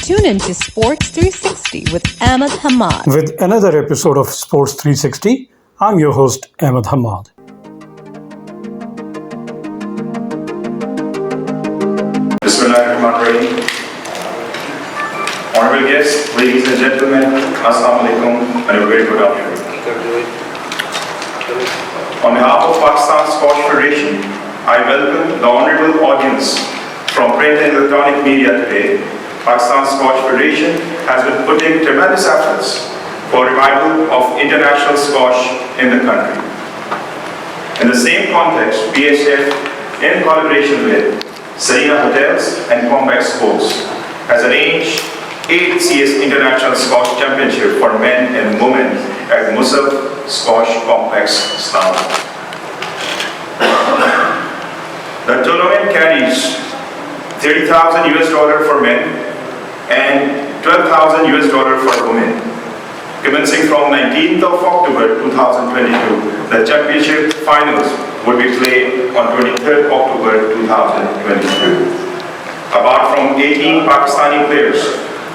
Tune in to Sports 360 with Ahmed Hamad. With another episode of Sports 360, I'm your host, Ahmed Hamad. Bismillahirrahmanirrahim. Honorable guests, ladies and gentlemen, Assalamu alaikum and a very good afternoon. On behalf of Pakistan Squash Federation, I welcome the honorable audience from print and electronic media today. Pakistan Squash Federation has been putting tremendous efforts for revival of international squash in the country. In the same context, PSF, in collaboration with Serena Hotels and Combat Sports, has arranged 8 CS International Squash Championship for men and women at Musab Squash Complex, Islamabad. The tournament carries $30,000 for men and $12,000 for women. Commencing from 19th of October 2022, the championship finals will be played on 23rd October 2022. Apart from 18 Pakistani players,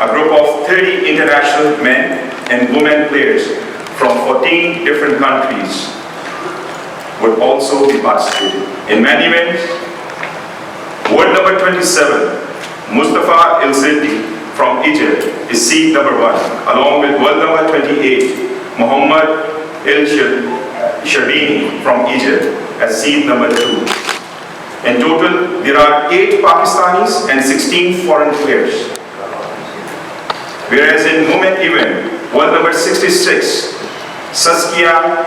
a group of 30 international men and women players from 14 different countries would also be participating. In many events, world number 27, Mustafa El-Siddi from Egypt is seed number 1, along with world number 28, Muhammad El-Sharbini from Egypt as seed number 2. In total, there are 8 Pakistanis and 16 foreign players. Whereas in women event, world number 66, Saskia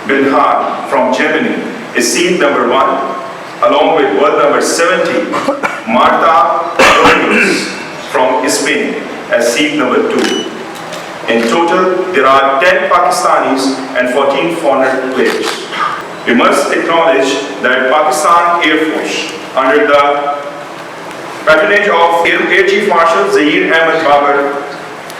Bilhar from Germany is seed number 1, along with world number 70, Marta Rodriguez from Spain as seed number 2. In total, there are 10 Pakistanis and 14 foreign players. We must acknowledge that Pakistan Air Force, under the patronage of Air Chief Marshal Zahir Ahmed Babar,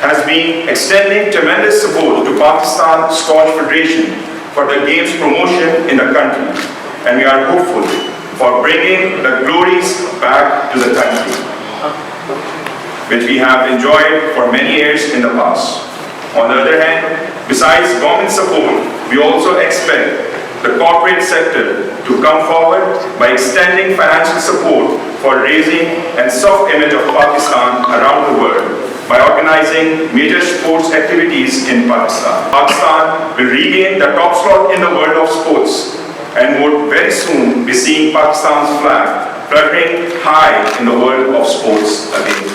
has been extending tremendous support to Pakistan Squash Federation for the game's promotion in the country, and we are hopeful for bringing the glories back to the country, which we have enjoyed for many years in the past. On the other hand, besides government support, we also expect the corporate sector to come forward by extending financial support for raising and soft image of Pakistan around the world by organizing major sports activities in Pakistan. Pakistan will regain the top slot in the world of sports and would very soon be seeing Pakistan's flag fluttering high in the world of sports again.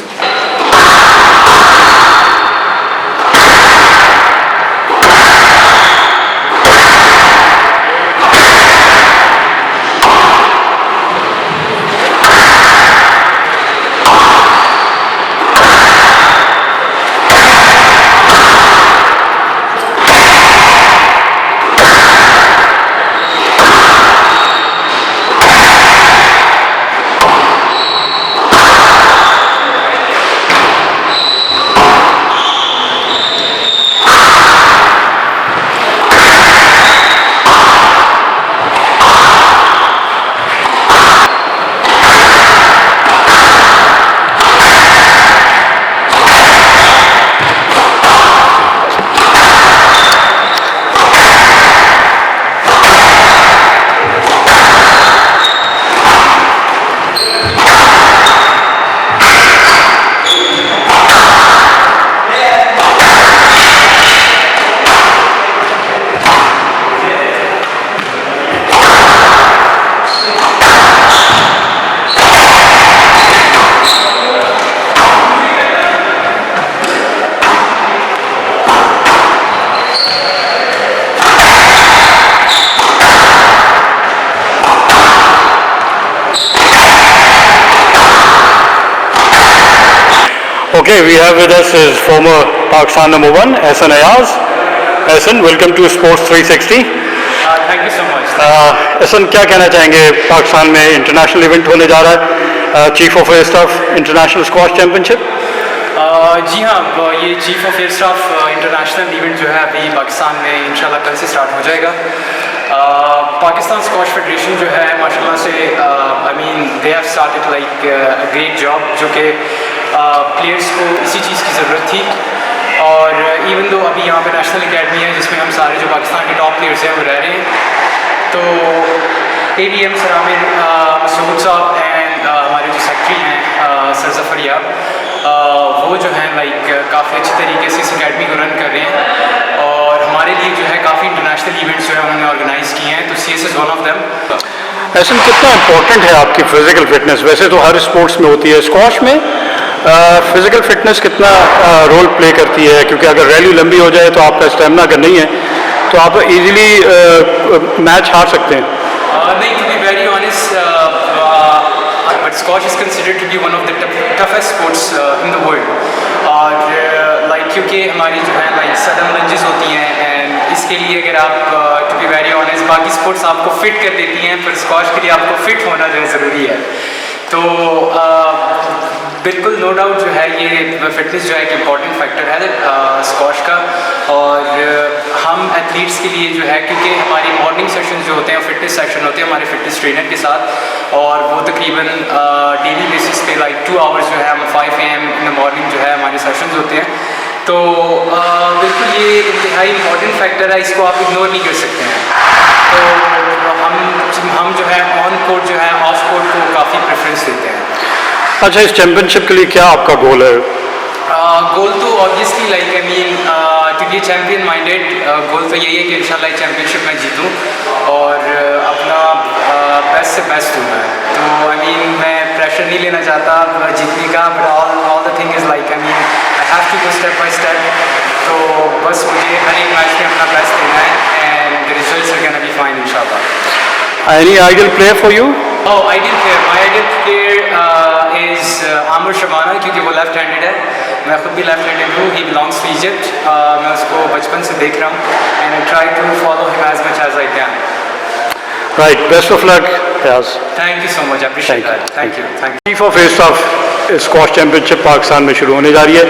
Okay, we have with us his former Pakistan number 1, Ehsan Ayaz. Ehsan, welcome to Sports 360. Thank you so much. Ehsan, क्या कहना चाहेंगे पाकिस्तान में international event होने जा रहा है, chief of air staff international squash championship? जी हाँ, ये chief of air staff international event जो है अभी पाकिस्तान में इंशाल्लाह कल से स्टार्ट हो जाएगा। पाकिस्तान स्क्वाश फेडरेशन जो है माशाल्लाह से I mean they have started like a great job, जो कि प्लेयर्स को इसी चीज़ की ज़रूरत थी। और इवन दो अभी यहाँ पे नेशनल एकेडमी है जिसमें हम सारे जो पाकिस्तान के टॉप प्लेयर्स हैं वो रह रहे हैं। तो ADM सर आमिर मसूद साहब एंड हमारे जो सेक्रेटरी हैं सर जफ़र याब, वो जो हैं लाइक काफ़ी अच्छे तरीके से इस एकेडमी को रन कर रहे हैं और हमारे लिए जो है काफ़ी इंटरनेशनल इवेंट्स जो है उन्होंने ऑर्गेनाइज़ किए हैं। तो CS is one of them. ऐसे में कितना इम्पोर्टेंट है आपकी फिजिकल फिटनेस? वैसे तो हर स्पोर्ट्स में होती है, स्क्वॉश में फिजिकल फिटनेस कितना रोल प्ले करती है? क्योंकि अगर रैली लंबी हो जाए तो आपका स्टेमिना अगर नहीं है तो आप इजीली मैच हार सकते हैं। नहीं, to be very honest, but squash is considered to be one of the toughest sports in the world. और लाइक क्योंकि हमारी जो है लाइक सडन लंजेस होती हैं एंड इसके लिए अगर आप टू बी वेरी ऑनेस्ट बाकी स्पोर्ट्स आपको फिट कर देती हैं, पर स्क्वॉश के लिए आपको फिट होना जो है ज़रूरी है। तो बिल्कुल नो डाउट जो है ये फिटनेस जो है एक इम्पॉर्टेंट फैक्टर है स्क्वॉश का। और हम एथलीट्स के लिए जो है क्योंकि हमारी मॉर्निंग सेशंस जो होते हैं फिटनेस सेशन होते हैं हमारे फिटनेस ट्रेनर के साथ, और वो तकरीबन डेली बेसिस पे लाइक 2 आवर्स जो है हम 5 AM इन द मॉर्निंग जो है हमारे सेशंस होते हैं। तो बिल्कुल ये इंतहाई इम्पॉर्टेंट फैक्टर है, इसको आप इग्नोर नहीं कर सकते हैं। तो हम जो है ऑन कोर्ट जो है ऑफ कोर्ट को काफ़ी प्रेफरेंस देते हैं। अच्छा, इस चैम्पियनशिप के लिए क्या आपका गोल है? गोल तो obviously like I mean to be champion minded, goal तो यही है कि इंशाल्लाह चैम्पियनशिप में जीतूँ और अपना बेस्ट से बेस्ट दूँ मैं। तो आई मीन मैं प्रेशर नहीं लेना चाहता जीतने का, but all the thing is like I mean I have to go step by step. तो बस मुझे हर एक मैच में अपना बेस्ट देना है and the results are gonna be fine इंशाल्लाह। Any ideal player for you? Oh, ideal player. My ideal player is Amr Shabana क्योंकि वो लेफ्ट हैंडेड है। मैं खुद भी लेफ्ट हैंडेड हूँ। He belongs to Egypt. मैं उसको बचपन से देख रहा हूँ and I try to follow him as much as I can. Right. Best of luck, Fayaz. Thank you so much. I appreciate that. Thank you. Thank you. Chief of staff squash championship Pakistan में शुरू होने जा रही है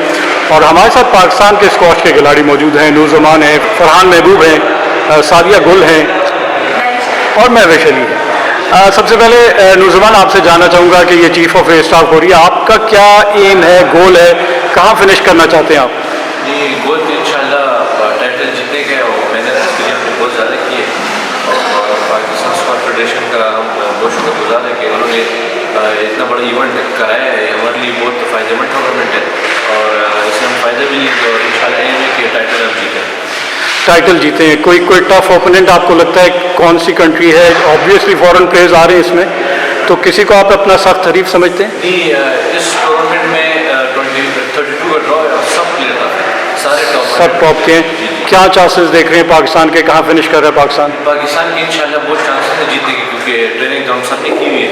और हमारे साथ पाकिस्तान के स्क्वॉश के खिलाड़ी मौजूद हैं। नूरजमान हैं, फरहान महबूब हैं, सादिया गुल हैं और मैं वैशली है। सबसे पहले नूरजमान आपसे जानना चाहूँगा कि ये चीफ ऑफ स्टाफ हो रही है, आपका क्या एम है, गोल है, कहाँ फिनिश करना चाहते हैं आप? ये गोल तो इंशाल्लाह टाइटल जीतने के और मैंने इसके लिए अपने बहुत ज़्यादा किए और पाकिस्तान स्क्वॉश फेडरेशन का हम बहुत शुक्रगुजार है कि उन्होंने इतना बड़ा इवेंट कराया है। हमारे लिए बहुत फ़ायदेमंद टूर्नामेंट है और इससे हम फ़ायदा भी लेंगे और इंशाल्लाह एम है कि टाइटल हम जीतें। टाइटल जीते हैं। कोई टफ ओपोनेंट आपको लगता है कौन सी कंट्री है? ऑब्वियसली फॉरेन प्लेयर्स आ रहे हैं इसमें, तो किसी को आप अपना सख्त हरीफ समझते हैं? नहीं, इस टूर्नामेंट में 32 का ड्रॉ है और सब प्लेयर आते हैं, सारे सब टॉप के हैं। क्या चांसेस देख रहे हैं पाकिस्तान के, कहाँ फिनिश कर रहा है पाकिस्तान? पाकिस्तान के इंशाल्लाह बहुत चांसेस है जीतने की क्योंकि ट्रेनिंग तो हम सब ने की हुई है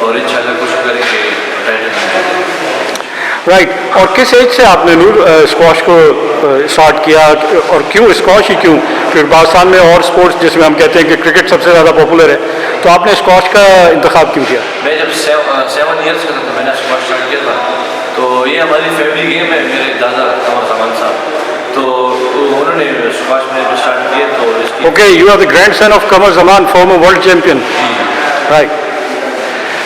और इंशाल्लाह कोशिश करेंगे टाइटल। राइट। और किस एज से आपने नूर स्क्वॉश को स्टार्ट किया और क्यों स्क्वॉश ही क्यों? फिर पाकिस्तान में और स्पोर्ट्स जिसमें हम कहते हैं कि क्रिकेट सबसे ज़्यादा पॉपुलर है, तो आपने स्क्वॉश का इंतखाब क्यों किया? मैं जब 7 ईयर्स का था तो मैंने स्क्वॉश स्टार्ट किया था। तो ये हमारी फैमिली गेम है, मेरे दादा कमर जमान साहब तो उन्होंने स्क्वॉश में स्टार्ट किया। तो okay, you are the grandson of Qamar Zaman, former world champion. Right.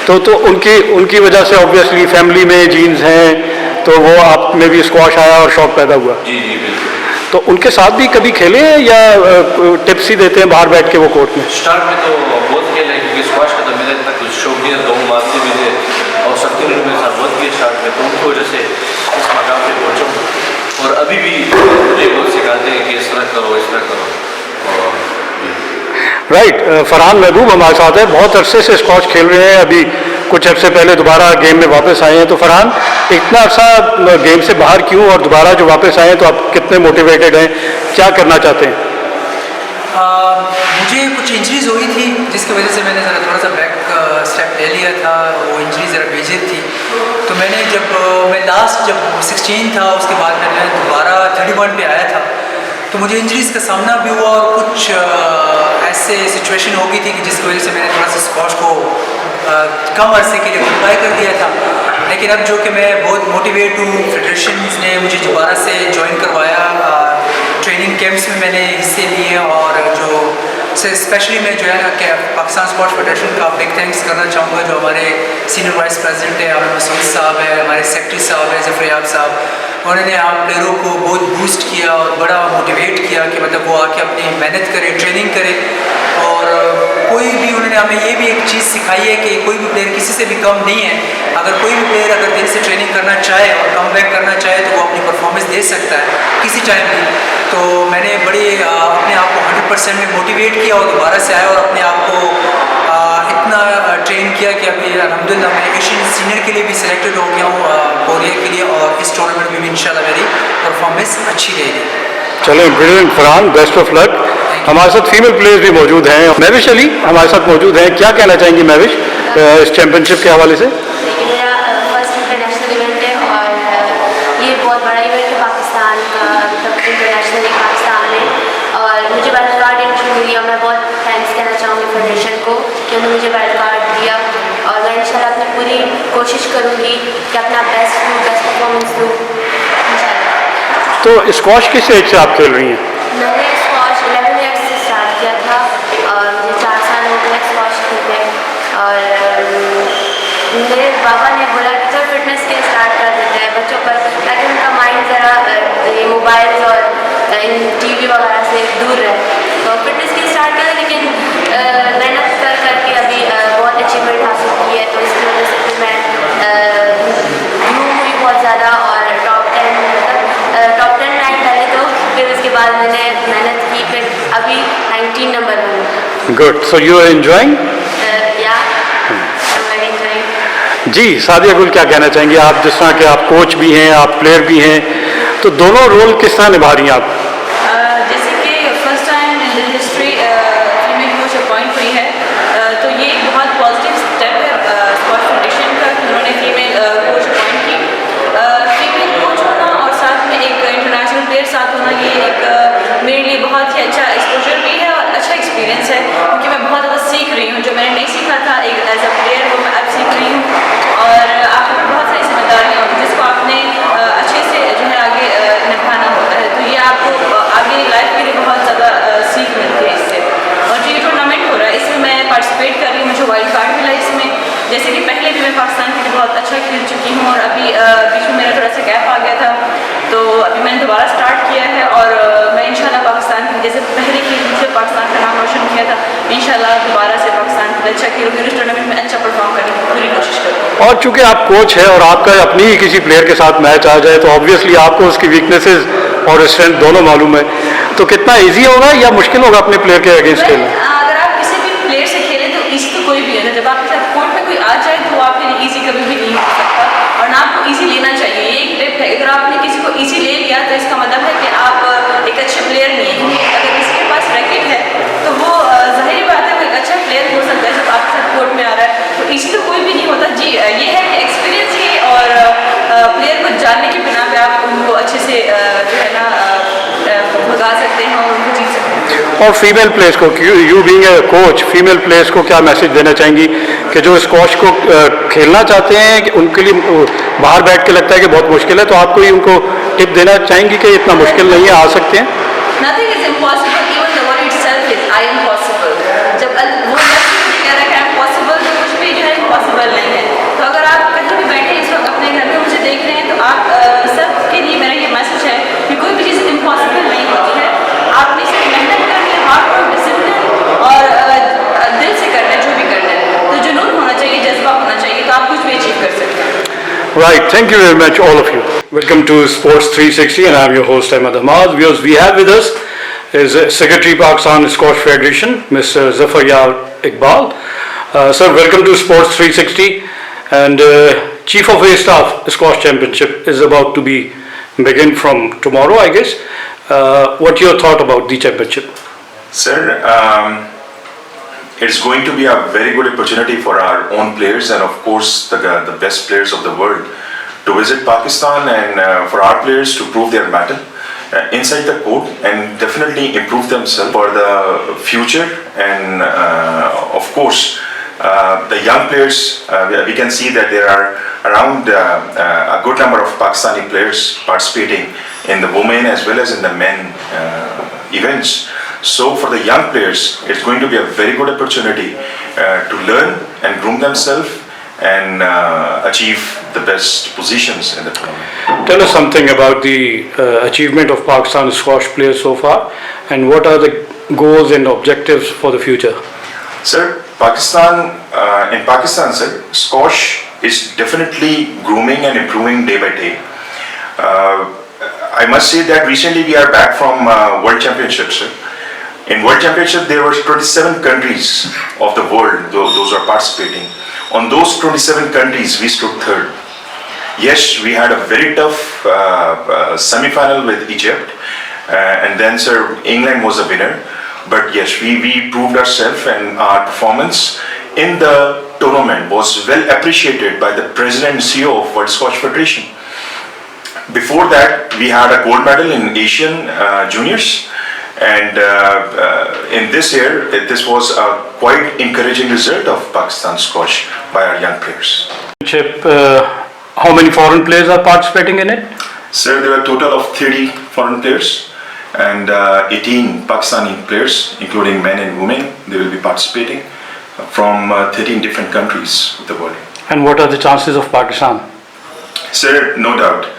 तो उनकी वजह से ऑब्वियसली फैमिली में जीन्स हैं, तो वो आप में भी स्क्वॉश आया और शौक पैदा हुआ। जी बिल्कुल। तो उनके साथ भी कभी खेले हैं या टिप्स ही देते हैं बाहर बैठ के वो कोर्ट में? स्टार्ट में तो बहुत खेले क्योंकि स्क्वॉश का तो मेरा इतना कुछ शौक नहीं है, 2 मारते भी थे और सकते उन्होंने मेरे साथ बहुत किए स्टार्ट में, तो उनकी वजह से इस मकाम पर पहुँचा और अभी भी मुझे बहुत सिखाते हैं कि इस तरह करो इस तरह करो। राइट। फरहान महबूब हमारे साथ है, बहुत अरसे से स्क्वॉश खेल रहे हैं, अभी कुछ अर्से पहले दोबारा गेम में वापस आए हैं। तो फरहान, इतना अर्सा गेम से बाहर क्यों और दोबारा जो वापस आए हैं तो आप कितने मोटिवेटेड हैं, क्या करना चाहते हैं? मुझे कुछ इंजरीज हुई थी जिसकी वजह से मैंने ज़रा थोड़ा सा बैक स्टेप ले लिया था, वो इंजरी ज़रा मेजर थी। तो मैंने मैं लास्ट जब 16 था उसके बाद मैंने दोबारा 31 पे आया था, तो मुझे इंजरीज़ का सामना भी हुआ और कुछ ऐसे सिचुएशन हो गई थी कि जिसकी वजह से मैंने थोड़ा सा स्क्वॉश को कम अरसे के लिए क्वालिफाई कर दिया था। लेकिन अब जो कि मैं बहुत मोटिवेट हूँ, फेडरेशन ने मुझे दोबारा से ज्वाइन करवाया, ट्रेनिंग कैंप्स में मैंने हिस्से लिए और जो से स्पेशली मैं जो है ना कि पाकिस्तान स्क्वाश फेडरेशन का बिग थैंक्स करना चाहूँगा, जो हमारे सीनियर वाइस प्रेसिडेंट है आमिर मसूद साहब है, हमारे सेक्रेटरी साहब है ज़फ़रयाब साहब, उन्होंने आप प्लेयरों को बहुत बूस्ट किया और बड़ा मोटिवेट किया कि मतलब वो आके अपनी मेहनत करे, ट्रेनिंग करे। और कोई भी उन्होंने हमें ये भी एक चीज़ सिखाई है कि कोई भी प्लेयर किसी से भी कम नहीं है। अगर कोई भी प्लेयर अगर दिल से ट्रेनिंग करना चाहे और कम बैक करना चाहे तो वो अपनी परफॉर्मेंस दे सकता है किसी टाइम भी। तो मैंने बड़ी अपने आप को 100% में मोटिवेट किया और दोबारा से आया और अपने आप को इतना ट्रेन किया कि अभी अल्हम्दुलिल्लाह मैं एशियन सीनियर के लिए भी सिलेक्टेड हो गया हूँ कोरिया के लिए, और इस टूर्नामेंट में भी इंशाल्लाह मेरी परफॉर्मेंस अच्छी रहेगी। चलें, brilliant Farhan, best of luck. हमारे साथ फीमेल प्लेयर्स भी मौजूद हैं। महविश अली हमारे साथ मौजूद हैं। क्या कहना चाहेंगी महविश इस चैम्पियनशिप के हवाले से? ये मेरा फर्स्ट इंटरनेशनल इवेंट है और ये बहुत बड़ा इवेंट है पाकिस्तान का, मतलब इंटरनेशनली पाकिस्तान में। और मुझे वाइल्ड कार्ड एंट्री मिली और मैं बहुत थैंक्स कहना चाहूँगी फेडरेशन को कि उन्होंने मुझे वाइल्ड कार्ड दिया। और मैं इंशाल्लाह अपनी पूरी कोशिश करूँगी कि अपना बेस्ट परफॉर्मेंस दूँ इंशाल्लाह। तो स्क्वाश किस एज से आप खेल रही हैं? मैंने स्क्वाश 11 ईयर्स से स्टार्ट किया था और मुझे 4 साल हो गए स्क्वाश खेलते। और मेरे पापा ने बोला कि चल फिटनेस के स्टार्ट कर देते हैं बच्चों पर, ताकि उनका माइंड ज़रा ये मोबाइल्स और इन टीवी वगैरह से दूर रहे। तो फिटनेस के स्टार्ट करें, लेकिन मेहनत कर करके अभी बहुत अचीवमेंट हासिल की है। तो इसकी वजह से फिर मैं घूम हुई बहुत ज़्यादा और टॉप 10 में आई पहले, तो फिर उसके बाद मैंने मेहनत की, फिर अभी 19 नंबर में हूँ। Good, so you are enjoying? या वेरी एंजॉइंग। जी, सादिया गुल क्या कहना चाहेंगे आप? जिस तरह के आप कोच भी हैं, आप प्लेयर भी हैं, तो दोनों रोल किस तरह निभा रही हैं आप? जैसे कि first time in history female coach appoint हुई है, तो ये एक बहुत पॉजिटिव स्टेप है स्पोर्ट्स फेडरेशन का कि उन्होंने फीमेल कोच अपॉइंट की। फीमेल कोच होना और साथ में एक इंटरनेशनल प्लेयर साथ होना, ये एक मेरे लिए बहुत ही अच्छा एक्सपोजर भी है और अच्छा एक्सपीरियंस है, क्योंकि मैं बहुत ज़्यादा सीख रही हूँ। जो मैंने नहीं सीखा था एक एज अ प्लेयर, वो मैं अब सीख रही हूँ। और आपके ऊपर बहुत सारी जिम्मेदारियाँ होती हैं जिसको आपने अच्छे से जो है आगे निभाना होता है। तो ये आपको आगे लाइफ के लिए बहुत ज़्यादा सीख मिलती है इससे। और जो ये टूर्नामेंट हो रहा है इसमें मैं पार्टिसिपेट कर रही हूँ, मुझे वाइल्ड कार्ड मिला इसमें। जैसे कि पहले भी मैं पाकिस्तान के लिए बहुत अच्छा खेल चुकी हूँ और अभी बीच में मेरा थोड़ा सा गैप आ गया था, तो अभी मैंने दोबारा स्टार्ट किया है। और मैं इंशाल्लाह पाकिस्तान के जैसे पहले की से पाकिस्तान का नाम रोशन किया था, इंशाल्लाह दोबारा से पाकिस्तान के लिए अच्छा खेलूँगी, इस टूर्नामेंट में अच्छा परफॉर्म करने की पूरी कोशिश करूँगी। और चूंकि आप कोच हैं और आपका अपनी ही किसी प्लेयर के साथ मैच आ जाए तो ऑब्वियसली आपको उसकी वीकनेसेस और स्ट्रेंथ दोनों मालूम है, तो कितना ईजी होगा या मुश्किल होगा अपने प्लेयर के अगेंस्ट खेलना? अगर आप किसी भी प्लेयर से खेलें तो ईजी तो कोई भी है ना, जब आपके साथ कोर्ट में कोई आ जाए तो आपके लिए ईजी कभी भी नहीं हो सकता और ना आपको ईजी लेना चाहिए। ये एक टिप है, अगर आपने किसी को ईजी ले लिया तो इसका मतलब है कि आप एक अच्छे प्लेयर नहीं है। क्योंकि अगर किसी के पास रैकेट है तो वो ज़ाहिर बात है वो एक अच्छा प्लेयर हो सकता है जब आपके साथ कोर्ट में आ रहा है, तो ईजी तो कोई भी नहीं होता। जी ये है कि एक्सपीरियंस ही और प्लेयर को जानने की बिना पे आप उनको अच्छे से जो है ना भगा सकते हैं और उनको जीत सकते हैं। और फीमेल प्लेयर्स को, you being a coach, female players को क्या मैसेज देना चाहेंगी कि जो स्क्वॉश को खेलना चाहते हैं कि उनके लिए बाहर बैठ के लगता है कि बहुत मुश्किल है, तो आप कोई उनको टिप देना चाहेंगी कि इतना मुश्किल नहीं है, आ सकते हैं? Nothing is impossible, even the word itself is I am possible. जब वो लफ्ज़ कह रहा है कि I am possible, तो कुछ भी जो है impossible नहीं है। तो अगर आप कहीं भी बैठे इस वक्त अपने घर में मुझे देख रहे हैं तो आप सबके लिए मेरा ये मैसेज है कि कोई भी चीज़ impossible नहीं होती है। आपने सिर्फ मेहनत करनी है, हार्ड वर्क, डिसिप्लिन और दिल से करना है जो भी करना है। तो जुनून होना चाहिए, जज्बा होना चाहिए, तो आप कुछ भी अचीव कर सकते हैं। Right, thank you very much, all of you. Welcome to Sports 360, and I'm your host Ahmed Hamad. Viewers, we have with us is Secretary Pakistan Squash Federation, Mr. Zafar Iqbal. Sir, welcome to Sports 360. And Chief of Air Staff Squash Championship is about to be begin from tomorrow, I guess. What your thought about the championship? Sir, it's going to be a very good opportunity for our own players and of course the best players of the world to visit Pakistan and for our players to prove their mettle inside the court and definitely improve themselves for the future. And of course the young players, we can see that there are around a good number of Pakistani players participating in the women as well as in the men events. So for the young players, it's going to be a very good opportunity to learn and groom themselves and achieve the best positions in the tournament. Tell us something about the achievement of Pakistan squash players so far, and what are the goals and objectives for the future? Sir, in Pakistan, sir, squash is definitely grooming and improving day by day. I must say that recently we are back from World Championships, sir. In World Championship, there were 27 countries of the world, those are participating. On those 27 countries, we stood third. Yes, we had a very tough semi-final with Egypt, and then, sir, England was the winner. But yes, we proved ourselves, and our performance in the tournament was well appreciated by the President and CEO of World Squash Federation. Before that, we had a gold medal in Asian Juniors. And in this year, this was a quite encouraging result of Pakistan squash by our young players. How many foreign players are participating in it? Sir, there were a total of 30 foreign players and 18 Pakistani players, including men and women. They will be participating from 13 different countries of the world. And what are the chances of Pakistan? Sir, no doubt.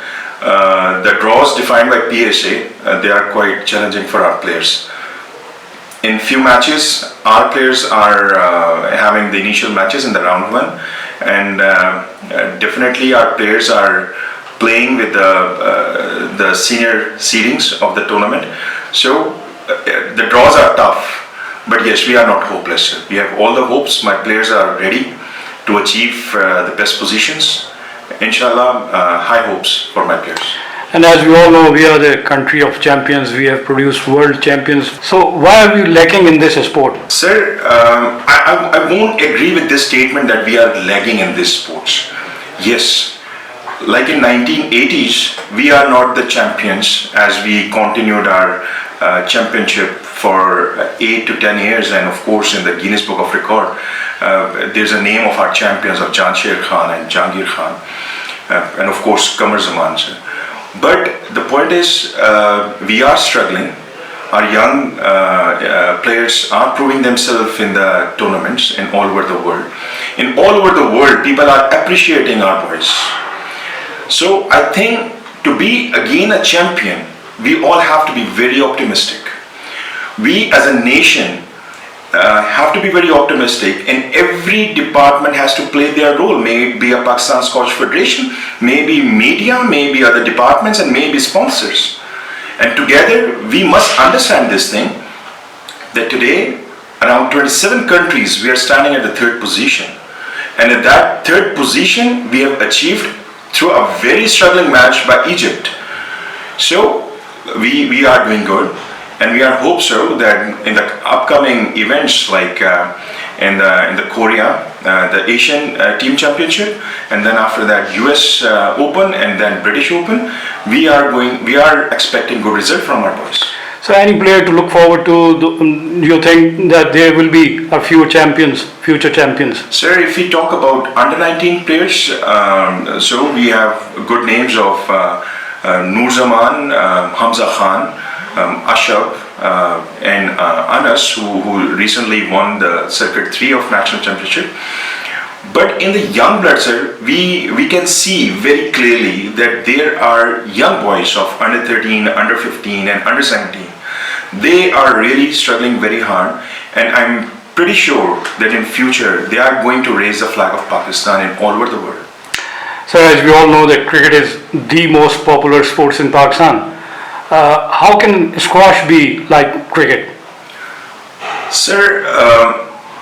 The draws defined by PSA, they are quite challenging for our players. In few matches, our players are having the initial matches in the round one, and definitely our players are playing with the senior seedings of the tournament. So the draws are tough, but yes, we are not hopeless. We have all the hopes. My players are ready to achieve the best positions. Inshallah, high hopes for my players. And as we all know, we are the country of champions. We have produced world champions. So why are we lacking in this sport? Sir, I won't agree with this statement that we are lagging in this sport. Yes, like in 1980s, we are not the champions as we continued our championship for 8 to 10 years, and of course in the Guinness Book of Record, there's a name of our champions of Jansher Khan and Jahangir Khan, and of course Qamar Zaman. But the point is, we are struggling. Our young players are proving themselves in the tournaments in all over the world. In all over the world, people are appreciating our boys. So I think to be again a champion, we all have to be very optimistic. We as a nation have to be very optimistic, and every department has to play their role. May it be a Pakistan Squash Federation, maybe media, maybe other departments, and maybe sponsors. And together we must understand this thing, that today around 27 countries we are standing at the third position, and at that third position we have achieved through a very struggling match by Egypt. So we are doing good. And we are hopeful that in the upcoming events like in the Korea, the Asian Team Championship, and then after that US Open and then British Open, we are expecting good result from our boys. So any player to look forward to, you think that there will be a few champions, future champions? Sir, if we talk about under 19 players, so we have good names of Noor Zaman, Hamza Khan, Ashab, and Anas, who recently won the Circuit 3 of National Championship. But in the young blood, sir, we can see very clearly that there are young boys of under 13, under 15 and under 17. They are really struggling very hard, and I'm pretty sure that in future they are going to raise the flag of Pakistan in all over the world. So as we all know that cricket is the most popular sports in Pakistan. How can squash be like cricket? Sir,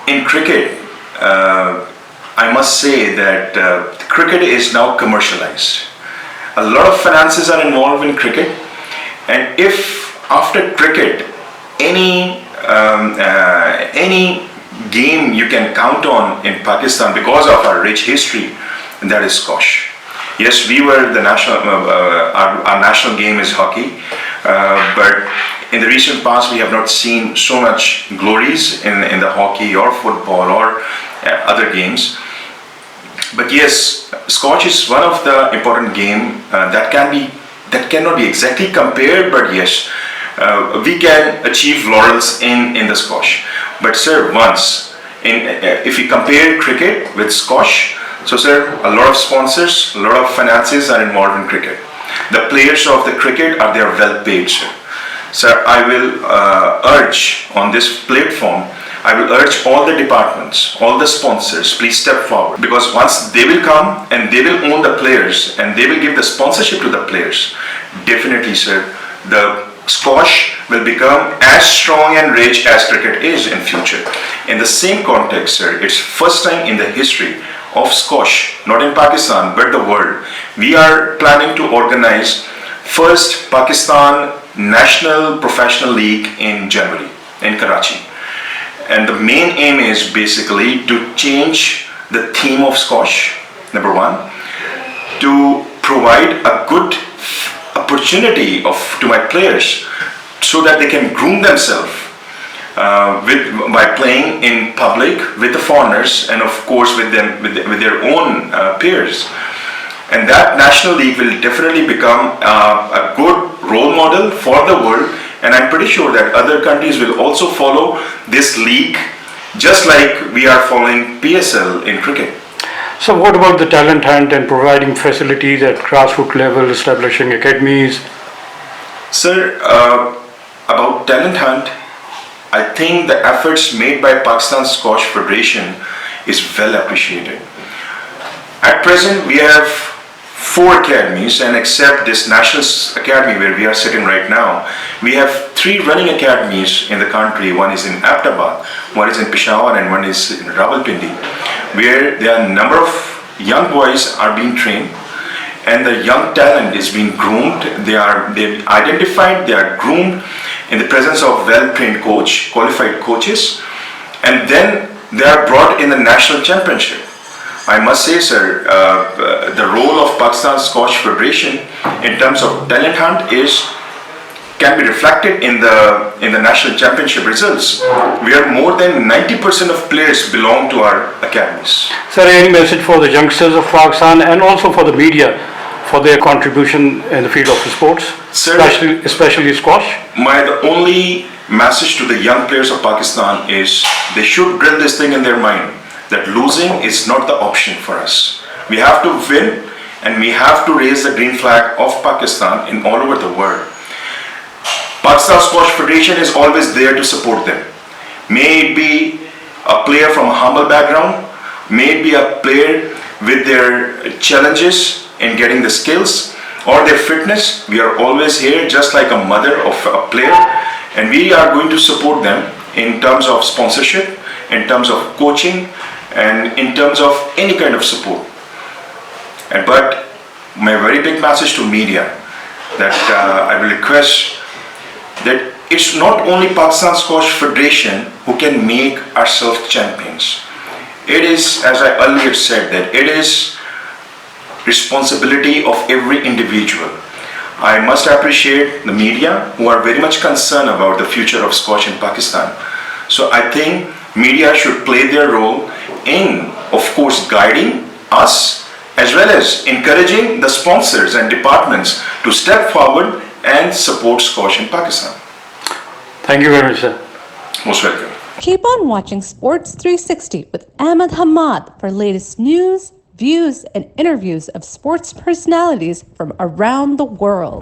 in cricket, I must say that cricket is now commercialized. A lot of finances are involved in cricket, and if after cricket any game you can count on in Pakistan because of our rich history, that is squash. Yes, we were the national, our national game is hockey, but in the recent past we have not seen so much glories in the hockey or football or other games. But yes, squash is one of the important game that cannot be exactly compared, but yes, we can achieve laurels in the squash. But sir, if you compare cricket with squash, so sir, a lot of sponsors, a lot of finances are involved in cricket. The players of the cricket they are well paid, sir. Sir, I will urge on this platform, I will urge all the departments, all the sponsors, please step forward, because once they will come and they will own the players and they will give the sponsorship to the players, definitely sir, the squash will become as strong and rich as cricket is in future. In the same context, sir, it's first time in the history of squash, not in Pakistan but the world, we are planning to organize first Pakistan National Professional League in January in Karachi. And the main aim is basically to change the theme of squash, number one, to provide a good opportunity to my players so that they can groom themselves by playing in public with the foreigners and of course with their own peers. And that national league will definitely become a good role model for the world, and I'm pretty sure that other countries will also follow this league just like we are following PSL in cricket. So what about the talent hunt and providing facilities at grassroots level, establishing academies? Sir, about talent hunt, I think the efforts made by Pakistan Squash Federation is well appreciated. At present, we have 4 academies, and except this National Academy where we are sitting right now, we have 3 running academies in the country. One is in Islamabad, one is in Peshawar, and one is in Rawalpindi, where there are a number of young boys are being trained, and the young talent is being groomed. They're identified, they are groomed in the presence of well-trained qualified coaches, and then they are brought in the national championship. I must say, sir, the role of Pakistan Squash Federation in terms of talent hunt can be reflected in the national championship results. We are more than 90% of players belong to our academies. Sir, any message for the youngsters of Pakistan and also for the media for their contribution in the field of the sports, sir, especially squash? The only message to the young players of Pakistan is they should drill this thing in their mind, that losing is not the option for us. We have to win, and we have to raise the green flag of Pakistan in all over the world. Pakistan Squash Federation is always there to support them. May it be a player from a humble background, may it be a player with their challenges in getting the skills or their fitness, we are always here just like a mother of a player, and we are going to support them in terms of sponsorship, in terms of coaching, and in terms of any kind of support. But my very big message to media, that I will request that it's not only Pakistan Squash Federation who can make ourselves champions. It is, as I earlier said, that it is responsibility of every individual. I must appreciate the media who are very much concerned about the future of squash in Pakistan. So I think media should play their role in, of course, guiding us as well as encouraging the sponsors and departments to step forward and support squash in Pakistan. Thank you very much, sir. Most welcome. Keep on watching Sports 360 with Ahmed Hamad for latest news, views, and interviews of sports personalities from around the world.